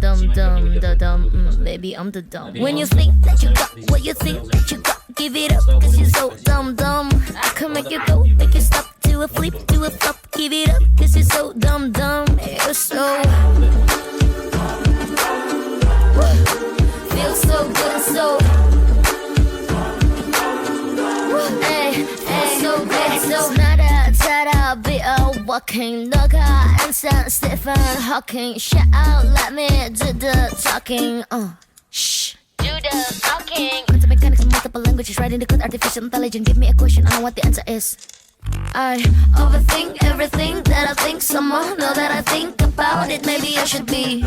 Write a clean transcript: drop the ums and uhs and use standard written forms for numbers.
dumb, dumb, dumb, da dumb. Baby, I'm the dumb. When you think that you got what you think that you got, give it up, cause you're so dumb, dumb. I can make you go, make you stop, do a flip, do a flop, give it up, cause you're so dumb, dumb. You're so. Feels so good and so. Hey, so good, so. 나라 따라 walking, 너가 Einstein, Stephen Hawking. Shout out, let me do the talking. Shh. Do the talking. Quantum mechanics and multiple languages, writing the code, artificial intelligence. Give me a question, I know what the answer is. I overthink everything that I think. Someone know that I think about it. Maybe I should be